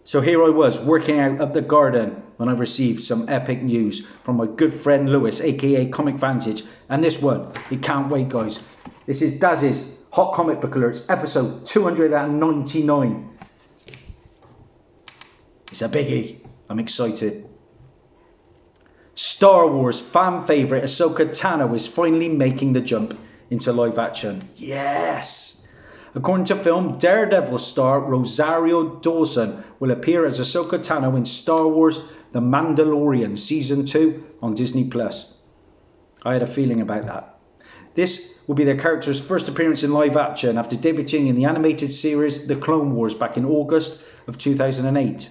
So here I was, working out up the garden when I received some epic news from my good friend Lewis, aka Comic Vantage. And this one, you can't wait, guys. This is Dazzie's Hot Comic Book Alerts, episode 299. It's a biggie. I'm excited. Star Wars fan favourite Ahsoka Tano is finally making the jump into live action. Yes! According to film, Daredevil star Rosario Dawson will appear as Ahsoka Tano in Star Wars The Mandalorian Season 2 on Disney+. I had a feeling about that. This will be the character's first appearance in live action after debuting in the animated series The Clone Wars back in August of 2008.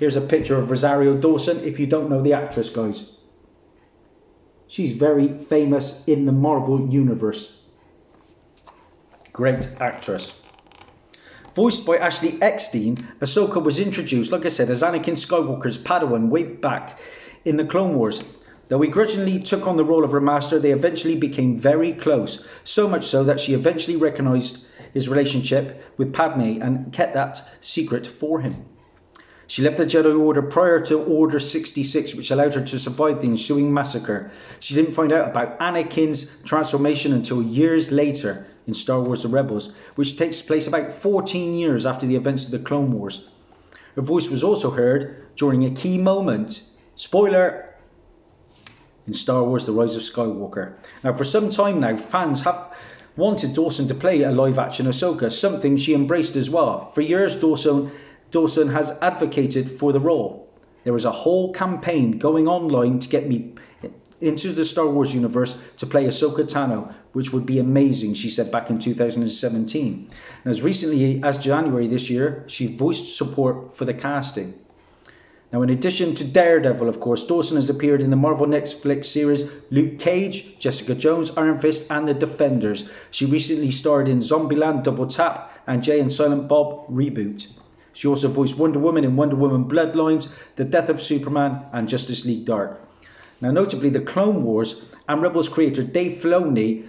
Here's a picture of Rosario Dawson if you don't know the actress, guys. She's very famous in the Marvel Universe. Great actress. Voiced by Ashley Eckstein, Ahsoka was introduced, like I said, as Anakin Skywalker's Padawan way back in the Clone Wars. Though he grudgingly took on the role of her master, they eventually became very close. So much so that she eventually recognised his relationship with Padme and kept that secret for him. She left the Jedi Order prior to Order 66, which allowed her to survive the ensuing massacre. She didn't find out about Anakin's transformation until years later in Star Wars The Rebels, which takes place about 14 years after the events of the Clone Wars. Her voice was also heard during a key moment, spoiler, in Star Wars The Rise of Skywalker. Now, for some time now, fans have wanted Dawson to play a live-action Ahsoka, something she embraced as well. For years, Dawson has advocated for the role. There was a whole campaign going online to get me into the Star Wars universe to play Ahsoka Tano, which would be amazing, she said back in 2017. And as recently as January this year, she voiced support for the casting. Now, in addition to Daredevil, of course, Dawson has appeared in the Marvel Netflix series Luke Cage, Jessica Jones, Iron Fist, and The Defenders. She recently starred in Zombieland Double Tap and Jay and Silent Bob Reboot. She also voiced Wonder Woman in Wonder Woman Bloodlines, The Death of Superman, and Justice League Dark. Now, notably, the Clone Wars and Rebels creator Dave Filoni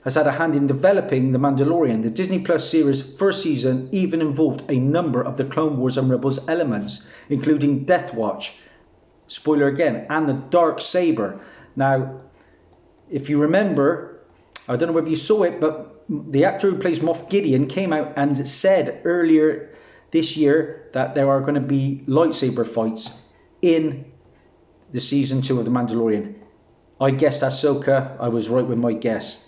has had a hand in developing The Mandalorian. The Disney Plus series' first season even involved a number of the Clone Wars and Rebels elements, including Death Watch, spoiler again, and the Dark Saber. Now, if you remember, I don't know whether you saw it, but the actor who plays Moff Gideon came out and said earlier this year that there are going to be lightsaber fights in the season 2 of The Mandalorian. I guessed Ahsoka. I was right with my guess.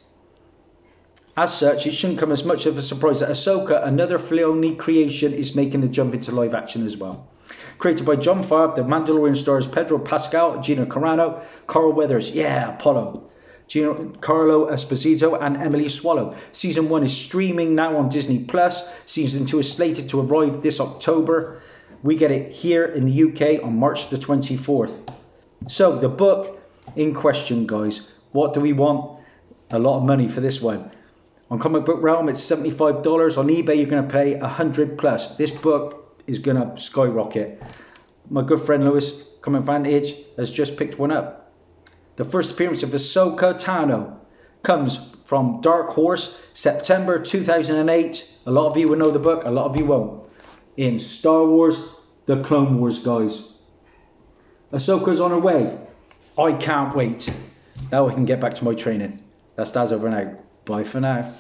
As such, it shouldn't come as much of a surprise that Ahsoka, another Filoni creation, is making the jump into live action as well. Created by Jon Favreau, The Mandalorian stars Pedro Pascal, Gina Carano, Carl Weathers, Apollo, Giancarlo Esposito, and Emily Swallow. Season 1 is streaming now on Disney+. Season 2 is slated to arrive this October. We get it here in the UK on March the 24th. So, the book in question, guys. What do we want? A lot of money for this one. On Comic Book Realm, it's $75. On eBay, you're going to pay $100+. This book is going to skyrocket. My good friend Lewis, Comic Vantage, has just picked one up. The first appearance of Ahsoka Tano comes from Dark Horse, September 2008. A lot of you will know the book, a lot of you won't. In Star Wars The Clone Wars, guys. Ahsoka's on her way. I can't wait. Now I can get back to my training. That's Daz over and out. Bye for now.